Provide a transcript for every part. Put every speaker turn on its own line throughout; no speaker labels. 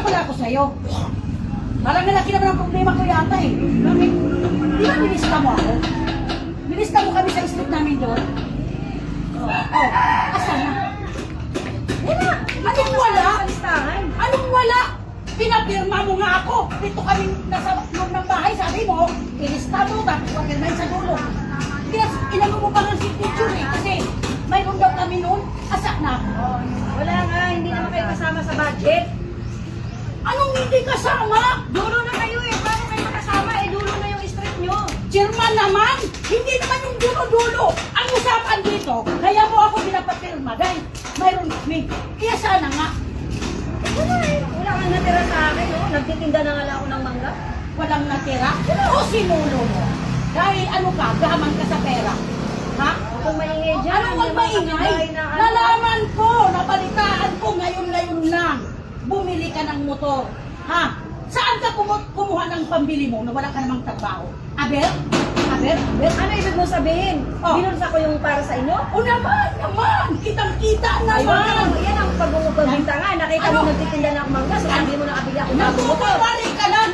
pala ako sa'yo. Parang nalaki naman ang problema ko yata eh. Bakit? Di ba minista mo ako? Minista mo kami sa street namin doon? Oh, asan na? Wala! Anong wala? Anong wala? Pinapirma mo nga ako. Dito kami nasa loob ng bahay. Sabi mo, ilista mo, tapos papirmahin sa dulo. Kaya inano mo pa ng signature eh. Kasi mayroon daw kami noon. Asak na.
Wala nga, hindi naman kayo kasama sa budget.
Anong hindi kasama?
Dulo na kayo eh. Paano kayo makasama? Eh, dulo na yung street nyo.
Chairman naman! Hindi naman yung dulo-dulo. Ang usapan dito, kaya mo ako pinapapirma dahil mayroon kami. Kaya sana nga.
Wala eh. Wala kang natira sa akin, no? Nagtitinda na nga ako ng mangga.
Walang natira? O sinulo mo? Dahil ano ka, gaman ka sa pera. Ha?
Huwag kang maingay dyan.
Anong wag maingay? Nalaman ko, nabalitaan ko ngayon lang. Bumili ka ng motor. Ha? Saan ka kumuha ng pambili mo na wala ka namang trabaho? Aber?
Ano ibig mo sabihin?
Oh.
Binulsa ko yung para sa inyo?
O naman! Kitang-kita naman!
Yan ang pag-uubagita nga. Nakita mo nagtitinda na ako mangga, so hindi mo nakabili ako ng motor.
Nagpupawari ka lang!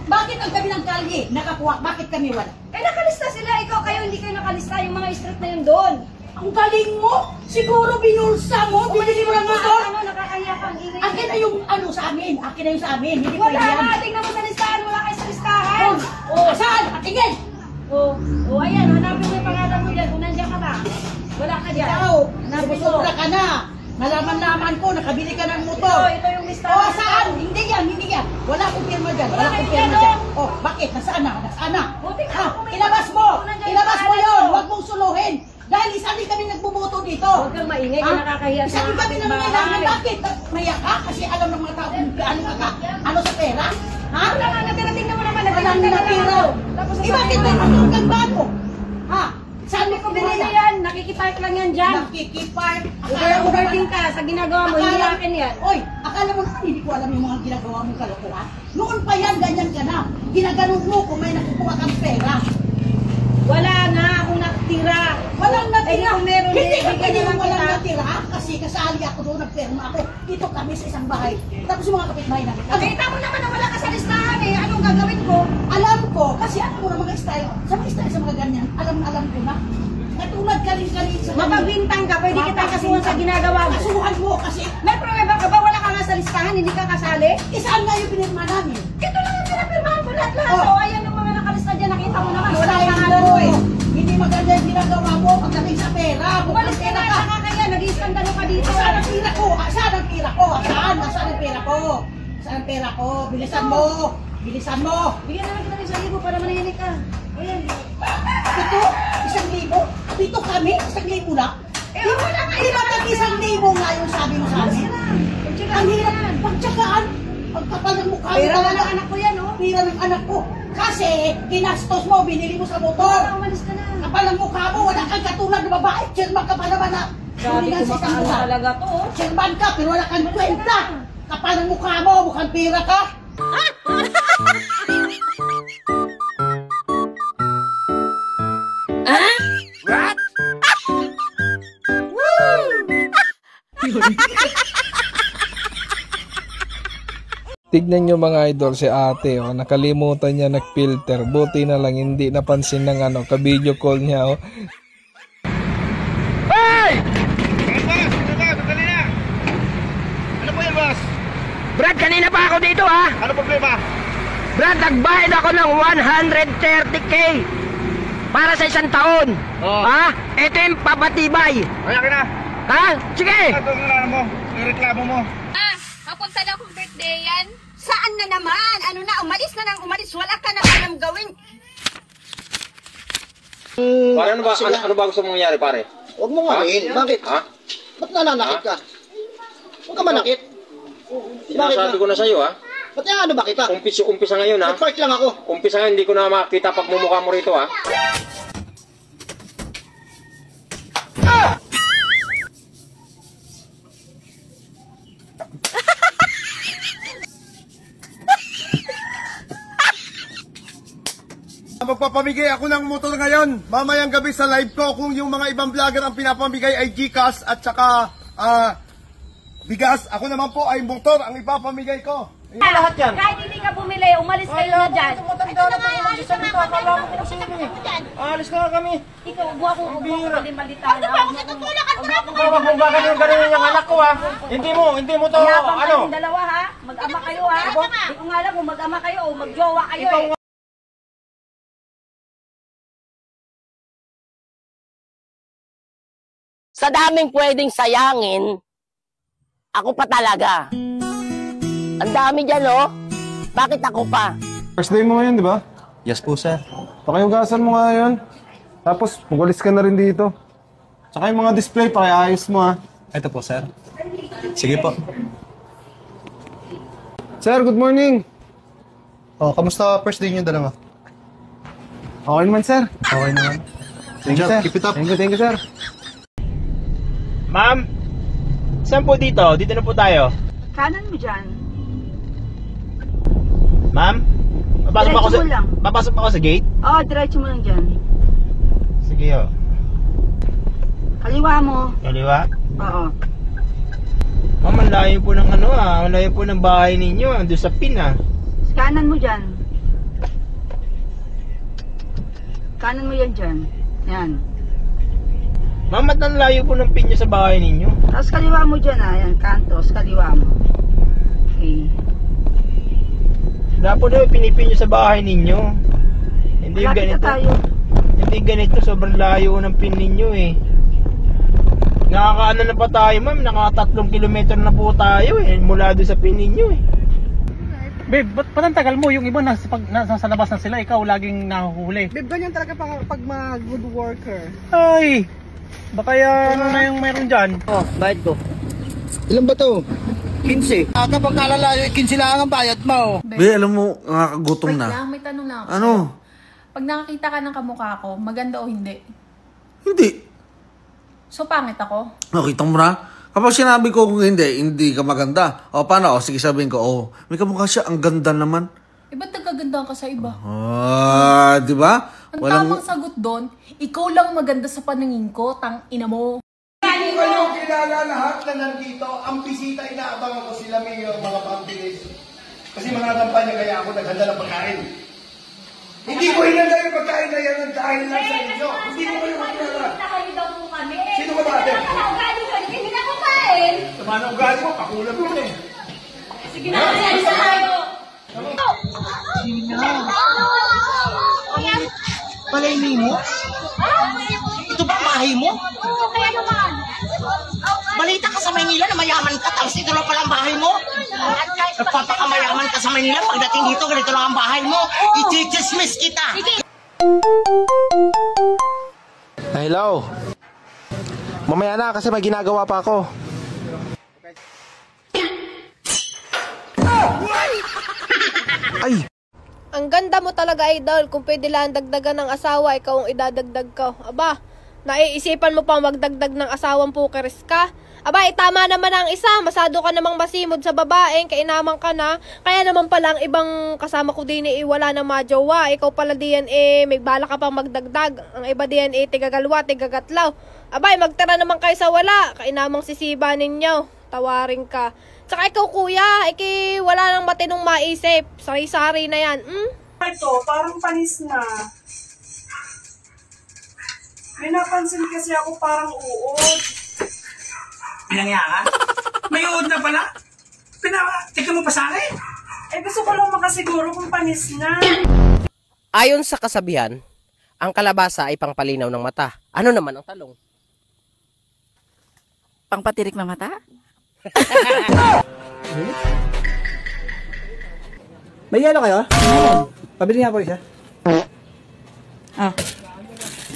Bakit ang kami ng kalye nakakuha? Bakit kami wala?
Eh nakalista sila, ikaw kayo hindi kayo nakalista, yung mga street na yun doon.
Ang galing mo! Siguro binulsa mo! Binili mo ng motor!
Ano, nakakaya pang ingay.
Akin na yung ano sa amin! Akin na yung sa amin! Hindi
Wala
pwede yan!
nga, tingnan mo sa listahan, wala kayo sa listahan.
Saan? Patingin!
Ayan, hanapin mo yung pangalan mo dyan, kung nandiyan ka ba. Wala ka dyan.
Ikaw!
Hanapin mo.
Sumusobra ka na! Nalaman ko, nakabili ka ng motor!
Ito yung listahan.
Saan? Hindi yan! Wala akong pirma dyan! Wala akong pirma dyan! Bakit? Nasaan na? Ilabas mo yun! Huwag mong suluhin! Dahil isa din kami nagbuboto dito!
Huwag kang maingay, kaya nakakahiya
Isa din kami nang kailangan. Bakit? Maya ka? Kasi alam ng mga tao kung ano sa pera? Ha?
Wala nga natira, tingnan mo naman.
Walang natira! Bakit may motor kang bago? Ha? Saan mo
Ko binili yan, nakikipark lang yan dyan.
Nakikipark?
Overworking ka sa ginagawa mo, hindi akin yan.
Oy, akala mo naman hindi ko alam yung mga ginagawa mong kalokohan? Noon pa yan, ganyan ka na. Ginaganon mo kung may nakukuha kang pera.
Wala nga akong natira.
Walang natira.
Eh, kung meron,
hindi ka
bigyan
pwede
na lang
walang
kita.
natira kasi kasali ako doon, nagperma ako. Dito kami sa isang bahay. Tapos yung mga kapitbahay namin.
Nakita mo naman na wala ka sa listahan eh. Anong gagawin ko?
Alam ko, kasi alam mo na mga style. Sa mga style sa mga ganyan, alam ko na. Katulad kaling-kaling sa
Mapagbintang ka, pwede kitang kasuhan sa ginagawa mo.
Kasuhan mo kasi
May pruweba ka ba? Wala ka nga sa listahan, hindi ka kasali?
isaan nga yung pinirma namin.
Ito lang ang pinapirmahan ko lahat-lahat.
Oh.
Oh, ayan yung mga nakalista dyan, nakita mo naman. Wala
Style
yung
mo
pangalan mo eh.
Hindi maganda yung ginagawa mo pagdating sa pera.
Umalis ka na, nakakaya, nag-iiskandalo ka dito.
Saan ang pera ko? Saan ang pera ko? Saan ang pera ko? Saan ang pera ko? Bilisan mo! Bilisan mo!
Bigyan na lang kita ng 1,000 para manahinig ka. Ayan.
Ito? 1,000? Dito kami? 1,000 lang?
Eh, wala ka.
Di ba tag-1,000 nga yung sabi mo sa amin? Ang hirap. Pagtsagaan. Pagkapal ng mukha mo.
Pera ng anak ko yan, oh.
Pera ng anak ko. Kasi, kinastos mo, binili mo sa motor.
Umalis ka na.
Kapal ng mukha mo, wala kang katulad na babae. Chairman ka pa naman na.
Grabe, kumakaan talaga to, oh.
Chairman ka, pero wala kang kwenta. Kapal ng mukha mo, mukhang pera ka.
What?
Tignan nyo mga idol si ate, oh, nakalimutan niya nag-filter. Buti na lang hindi napansin ng ka-video call niya. Oh.
Hey! Boss, dali na. Ano po yan, boss?
Brad, kanina pa ako dito ha.
Ano problema?
Brad, nagbayad ako ng 130k para sa isang taon.
Oh.
Ha? Ito yung pabatibay.
Kaya ka na.
Ha? Sige!
Ito ang mo, yung reklamo mo.
Kapunta na akong birthday yan. Saan na naman? Ano na, umalis na nang umalis. Wala ka na alam gawin.
Pare, ano ba gusto mong mangyari, pare?
Huwag mo nga rin. Bakit?
Ha?
Ba't nananakit ka? Huwag ka manakit. Bakit
Sinasabi
na?
ko na sa'yo, ha?
Ba't ano ba kita?
Umpisa ngayon, ha?
Nag-park lang ako.
Umpisa ngayon, hindi ko na makita pagmumukha mo rito, ha?
Magpapamigay ako ng motor ngayon. Mamayang gabi sa live ko kung yung mga ibang vlogger ang pinapamigay ay GCash at saka bigas. Ako naman po ay motor ang ipapamigay ko.
Lahat yan.
Kahit hindi ka bumili, umalis kayo na dyan.
Matanda na pa kung magsasalita. Akala ko kung sino eh. Alis na kami.
Ikaw, huwag mo din balitaan.
Ano ba ako tutulakan mo na ako?
Huwag mo ba ganun yung anak ko ha? Hindi mo to
Iyabang
ano?
kayong dalawa ha? Mag-ama kayo ha? Hindi ko nga alam kung mag-ama kayo o mag-jowa kayo eh.
Sa daming pwedeng sayangin, ako pa talaga. Ang dami dyan, oh. Bakit ako pa?
First day mo ngayon, di ba?
Yes po, sir.
Pakiugasan mo nga yun. Tapos, magalis ka na rin dito. Tsaka yung mga display, pakiayos mo ha.
Ito po, sir. Sige po.
Sir, good morning.
Oh, kamusta first day niyo dalawa?
Okay naman, sir.
Okay naman.
Thank you, sir.
Keep it up.
Thank you, sir.
Ma'am, saan po dito? Dito na po tayo.
Kanan mo dyan.
Ma'am, papasok
Diretso mo lang.
papasok ako sa gate?
Oo, diretso mo lang dyan.
Sige, oh.
Kaliwa mo.
Kaliwa.
Oo.
Ma'am, ang layo po ng ano ang layo po ng bahay ninyo. Doon sa pin
Kanan mo dyan. Kanan mo yan dyan. Yan.
Ma'am, at ang layo po ng pin nyo sa bahay ninyo.
Tapos kaliwa mo dyan ha. Yan, kanto. Tapos kaliwa mo. Okay.
Dapat na pinipin nyo sa bahay ninyo. Hindi
Malapit na
ganito.
tayo.
Hindi ganito, sobrang layo ng pin ninyo eh. Nakakaano na pa tayo, ma'am? Naka 3 kilometro na po tayo eh, mula doon sa pin ninyo eh.
Babe, ba't ang tagal mo? Yung iba nasa labas na sila, ikaw laging nahuhuli.
Babe, ganyan talaga pag mga good worker.
Ay! Baka ano na yung meron dyan?
Oh, bayad ko.
Ilan ba to?
15.
Kapag kalalayo, 15 lang ang bayad mo.
Be, alam mo, nakakagutom na.
Wait lang, may tanong lang ako.
Ano?
Pag nakakita ka ng kamukha ko, maganda o hindi?
Hindi.
So, pangit ako?
Nakita mo na? Kapag sinabi ko kung hindi ka maganda. O, paano? O, sige sabihin ko, may kamukha siya, ang ganda naman.
Eh, ba't nagkaganda ka sa iba?
Di ba?
Ang tamang sagot doon, ikaw lang maganda sa paningin ko, tang ina mo.
Hindi ko yung kilala lahat na nandito. Ang bisita, inaabangan ko sila Mayor, mga pambilis. Kasi mga kampanya kaya ako naghanda ng pagkain. Hindi ko hinanda yung pagkain na yan dahil lang sa inyo. Hindi ko kayo makilala. Sino ka ba ate?
Hindi na kumain.
Tama na ugali mo, pakulang mo eh.
Sige na, isa tayo.
Palayni mo? Ito ba bahay mo?
Oo, kaya naman.
Balita ka sa Maynila na mayaman ka, tapos ito lang palang bahay mo? Nagpapakamayaman ka sa Maynila, pagdating dito, ganito lang ang bahay mo. I-chismis kita.
Hello. Mamaya na kasi may ginagawa pa ako. Ay!
Ang ganda mo talaga, idol. Kung pwede lang dagdagan ng asawa, ikaw ang idadagdag ko. Aba, naiisipan mo pang magdagdag ng asawang pukeres ka? Aba, tama naman ang isa. Masado ka namang masimod sa babaeng, kainaman ka na. Kaya naman pala ang ibang kasama ko din wala na majowa. Ikaw pala diyan may bala ka pang magdagdag. Ang iba diyan tigagalwa, tigagatlaw. Aba, magtara naman kayo sa wala. Kainamang sisiba ninyo. Tawarin ka. Tsaka ikaw kuya, wala nang matinong maisip. Sari-sari na yan.
Ito, parang panis na. May napansin kasi ako parang uod.
Pinangya ka? May uod na pala? Tingnan mo pa sa akin?
Eh gusto ko lang makasiguro kung panis na.
Ayon sa kasabihan, ang kalabasa ay pangpalinaw ng mata. Ano naman ang talong?
Pangpatirik na mata?
May yelo kayo? Meron. Pabili nga po isa.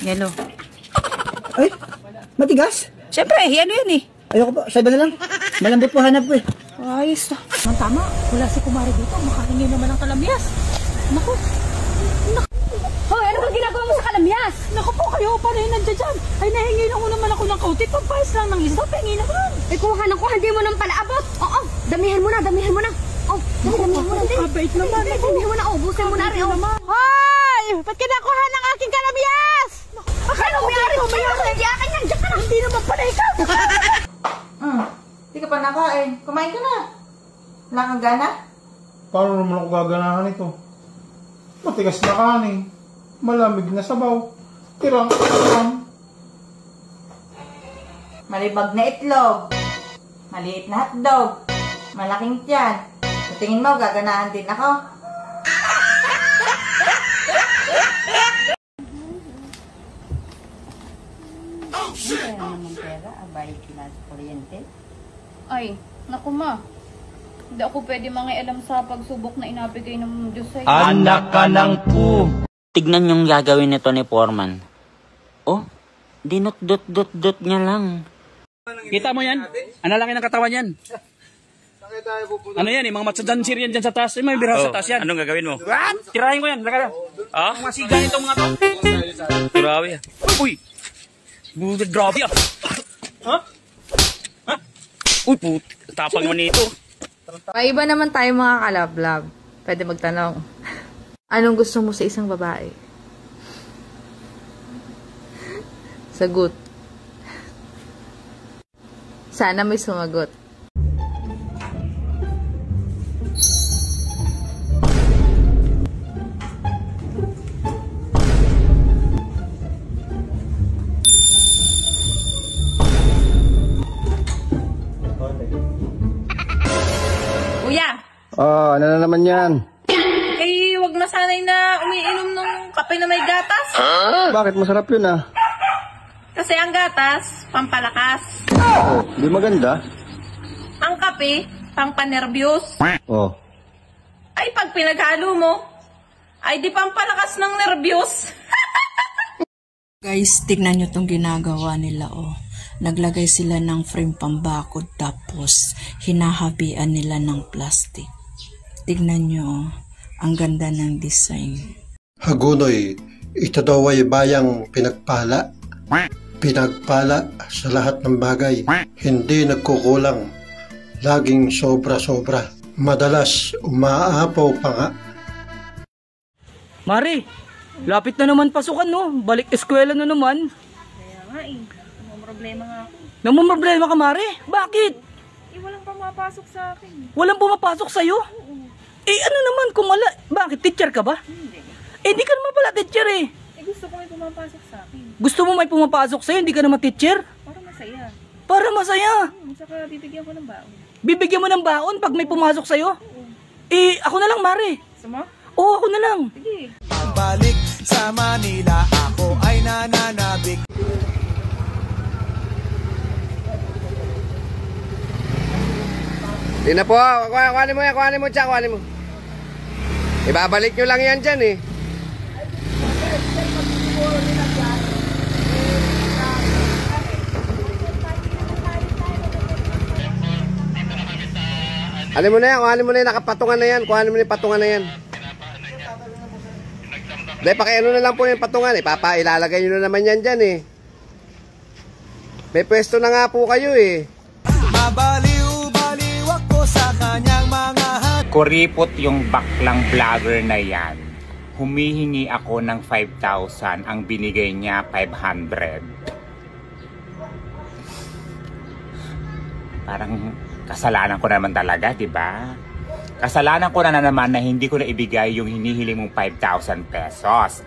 Yellow.
Ay, matigas.
Siyempre, yellow yan eh.
Ayoko po, sa iba na lang. Malambot po hanap ko eh.
Ayos na.
Tama, wala si Kumari dito. Makahingi naman ng kalamyas. Naku. Hoy, ano bang ginagawa mo sa kalamyas?
Naku po kayo, paano yun nandiyan dyan? Ay, nahingi lang ko naman ako ng kauti. Pampayas lang ng isa, pengi naman.
Eh, kuha ng kuha, hindi mo nang pala abot. Oo, damihan mo na, damihan mo na. Oh, damihan mo na din.
Kabait naman.
Damihan mo na, ubusin mo na rin.
Hoy! Ba't kinakuha ng aking kalamyas?
Ano mayari mo? Hindi akin yan, dyan ka na.
Hindi naman pala ikaw.
Hindi ka pa nakain. Kumain ka na. Wala kang gana?
Paano naman ako gaganahan ito? Matigas na kanin, malamig na sabaw, tirang-tirang.
Malibag na itlog, maliit na hotdog, malaking tiyan. Sa tingin mo, gaganahan din ako? Kaya naman pera, abay kina sa kuryente.
Ay, naku ma. Hindi ako pwede mangialam sa pagsubok na inabigay ng Diyos sa'yo.
Anak ka ng pu! Tignan yung gagawin nito ni Foreman. Oh, dinot-dot-dot-dot niya lang.
Kita mo yan? Ang lalaki ng katawan yan. Ano yan eh, mga matsudansir yan dyan sa taas. May biraw sa taas yan. Anong gagawin mo? Tirahin ko yan. Ah? Mga siga nitong mga to. Grabe yan. Uy! Grabe yan. Ha? Ha? Uy, tapang mo nito.
May iba naman tayo mga kalablab. Pwede magtanong. Anong gusto mo sa isang babae? Sagot. Sana may sumagot.
Kuya!
Ano na naman yan?
Eh, wag na sanay na umiinom ng kape na may gatas.
Bakit masarap yun
Kasi ang gatas, pampalakas.
Di maganda?
Ang kape, pangpanervyos. Ay, pag pinaghalo mo, ay di pampalakas ng nervyos.
Guys, tignan nyo tong ginagawa nila, Naglagay sila ng frame pambakod tapos hinahabian nila ng plastic. Tignan nyo, ang ganda ng design.
Hagunoy, ito daw ay bayang pinagpala. Pinagpala sa lahat ng bagay. Hindi nagkukulang. Laging sobra-sobra. Madalas umaapaw pa nga.
Mari, lapit na naman pasukan no. Balik eskwela na naman.
Kaya nga problema nga ako.
Namumroblema ka, Mari? Bakit?
Walang pumapasok sa akin.
Walang pumapasok sa'yo? Ano naman kung wala? Bakit? Teacher ka ba?
Hindi.
Hindi ka naman pala teacher
Gusto ko may pumapasok sa akin.
Gusto mo may pumapasok sa'yo? Hindi ka naman teacher?
Para masaya.
Para masaya?
Saka bibigyan ko ng baon.
Bibigyan mo ng baon pag may pumasok sa'yo? Ako na lang, Mari.
Sama?
Oo, ako na lang.
Sige.
Balik sa Manila, ako ay nananabik.
Di na po, kuhanin mo, Tsa, kuhanin mo. Ibabalik nyo lang yan dyan Kuhanin mo na yan, nakapatungan na yan, kuhanin mo na yung patungan na yan. Dahil pakiano na lang po yung patungan ilalagay nyo na naman yan dyan May pwesto na nga po kayo
Mabaliw-baliw ako sa kanyang mga
Kuripot yung baklang vlogger na yan. Humihingi ako ng 5,000, ang binigay niya 500. Parang kasalanan ko naman talaga, di ba? Kasalanan ko na naman na hindi ko na ibigay yung hinihiling mong 5,000 pesos.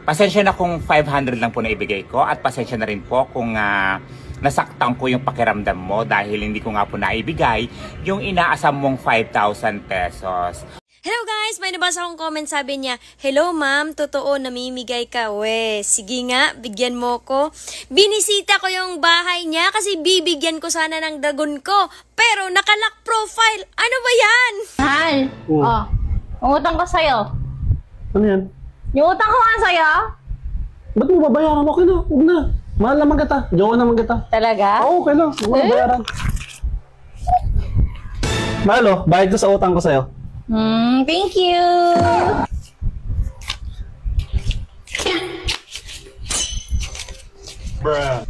Pasensya na kung 500 lang po na ibigay ko at pasensya na rin po kung nasaktan ko yung pakiramdam mo dahil hindi ko nga po naibigay yung inaasam mong 5,000 pesos.
Hello guys! May nabasa akong comment, sabi niya, "Hello ma'am, totoo namimigay ka." Sige nga, bigyan mo ko. Binisita ko yung bahay niya kasi bibigyan ko sana ng dragon ko. Pero nakalock profile. Ano ba yan?
Mahal. Umutang ko sa'yo.
Ano yan?
Yung utang ko nga sa'yo?
Ba't mo babayaran? Okay na, huwag na. Mahal naman kita. Jowa naman kita.
Talaga?
Oo, okay lang. Huwag mo bayaran. Mahal, bayad ko sa utang ko sa'yo.
Thank you.
Bruh.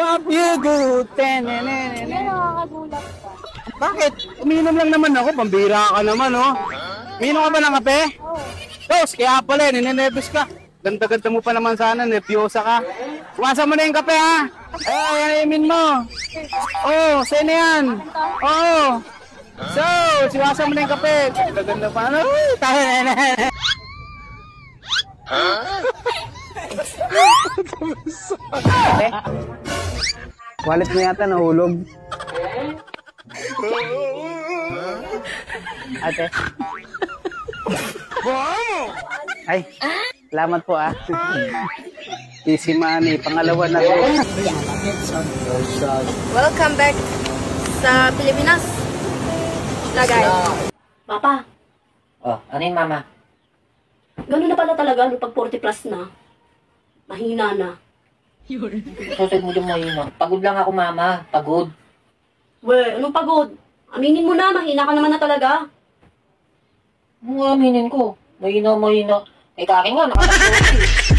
What you do?
Nakakagulat ka.
Bakit? Uminom lang naman ako. Pambira ka naman, Uminom ka ba ng kape? Tos, kaya pala, ninenervous ka. Ganda-ganda mo pa naman sana, nervyosa ka. Kumasa mo na yung kape, ha? Ayamin mo. Sa'yo na yan. So, siwasa mo na yung kape. Gaganda pa. Ano? Tayo na. Wallet mo yata nahulog. Ate. Ay, salamat po ah. Easy money, pangalawa na rin.
Welcome back sa Pilipinas. Lagay.
Papa,
Oh, ano yun, mama?
gano'n na pala talaga no pag 40 plus na. Mahina na.
Susod mo yung mahina. Pagod lang ako, mama. Pagod.
We, anong pagod? Aminin mo na, mahina ka naman na talaga.
Ano aminin ko? Mahina. Eh, kakin nga, nakakasok.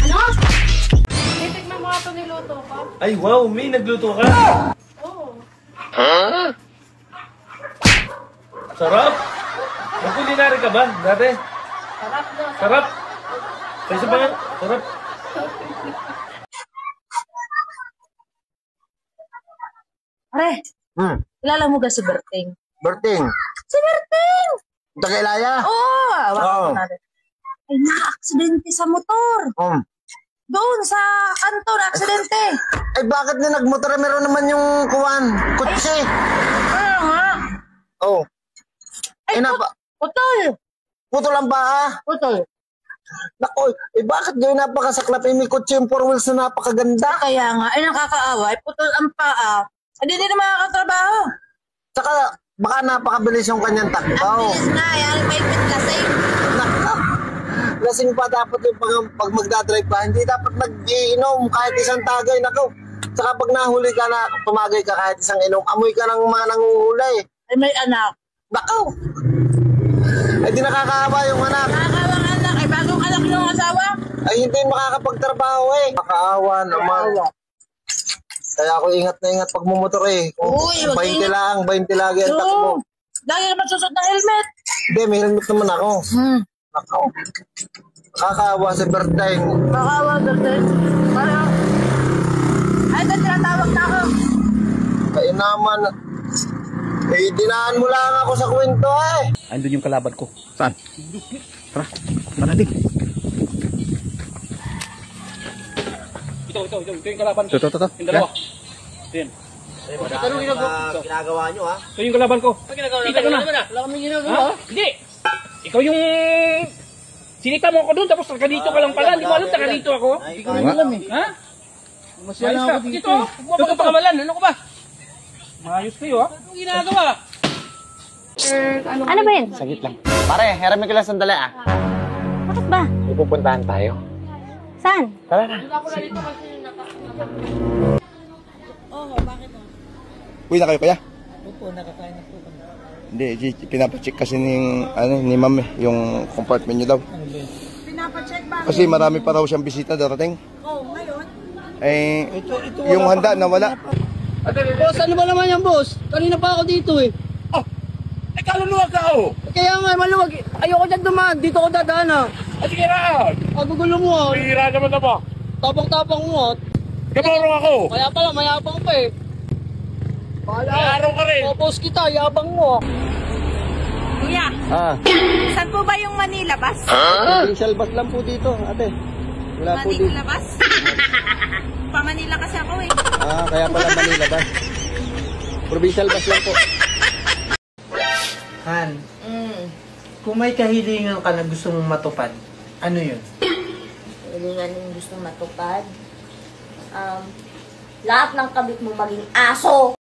Ano?
Titignan mo ito niluto ko.
Ay, wow, may nagluto ka.
Oo.
Sarap. Nagkulinari ka ba dati?
Sarap na.
Sarap. Kaysa ba yan? Sarap.
Pare, kilala mo ba si Berting?
Berting.
Si Berting!
Tagailaya?
Oo!
Oo.
Ay, na-aksidente sa motor. Doon sa kanto, na-aksidente.
Ay, bakit na nagmotor? Meron naman yung kutsi.
Kaya nga.
Oh.
Ay, putol.
Putol ang paa?
Putol.
Naku, bakit gawin napakasaklap? May kutsi yung 4 wheels na napakaganda.
Kaya nga, ay nakakaawa. Ay, putol ang paa. Hindi din makakatrabaho.
Saka, baka napakabilis yung kanyang takbo.
Ang bilis na, yan. May pit lasing.
Lasing pa dapat yung pag magdadrive pa. Hindi dapat nag-iinom kahit isang tagay. Naku, saka pag nahuli ka na, tumagay ka kahit isang inom, amoy ka ng mga nanguhulay.
Ay, may anak.
Naku! Ay, di nakakaawa yung anak.
Nakakaawa ang anak. Ay, bagong anak yung asawa.
Ay, hindi makakapagtrabaho eh. Nakakaawa naman. Kaya ako ingat na ingat pag mumotor eh. Kung 20 lang ang takbo.
Dahil naman susot ng helmet.
Hindi, may helmet naman ako. Ako. Nakakaawa si Berteng.
Nakakaawa, Berteng. Parang, ay, tinatawag na ako.
Kaya naman, eh, dinaan mo lang ako sa kwento eh.
Andun yung kalaban ko. Saan? Tara, manalig. Ito yung kalaban ko. Ito. Yung dalawa. Ito yan.
Anong ginagawa nyo, ha?
Ito yung kalaban ko. Kita ko na.
Wala kami ginagawa.
Hindi. Ikaw yung... Sinita mo ako doon, tapos taga-dito ka lang pala. Hindi mo alam, taga-dito ako.
Hindi ko alam eh.
Ha?
Masaya ako dito.
Huwag ka pangamalan. Ano ko ba? Maayos kayo, ha? Anong ginagawa?
Ano ba yun?
Sagit lang. Pare, harami ka lang sandali ah.
Bakit ba?
May pupuntahan tayo.
Saan?
Tara na.
Oo, bakit mo?
Uwi na kayo kaya?
Opo, nakakain na po kami.
Hindi, pinapacheck kasi ni ma'am eh, yung compartment nyo daw.
Pinapacheck ba?
Kasi marami pa raw siyang bisita darating.
Oo, ngayon.
Eh, yung handa nawala.
Boss, ano ba naman yan, boss? Kanina pa ako dito eh.
Oh, ay kaluluwag ka oh.
Kaya nga, maluwag. Ayoko dyan dumaan. Dito ko dadaan ah.
Ay, sige raan.
Kagugulo mo ah.
Hira naman na ba?
Tapang-tapang mo ah.
Kamarong ako.
Kaya pala, mayabang pa eh.
Araw ka rin.
Popos kita, yabang mo.
Kuya, saan po ba yung Manila bus?
Provincial bus lang po dito, ate. Wala po dito.
Manila bus? Pa-Manila kasi ako eh.
Kaya pala Manila bus. Provincial bus lang po.
Han, kung may kahilingan ka na gusto mong matupad, ano yun?
Hilingan yung gusto matupad. Lahat ng kabit mo maging aso.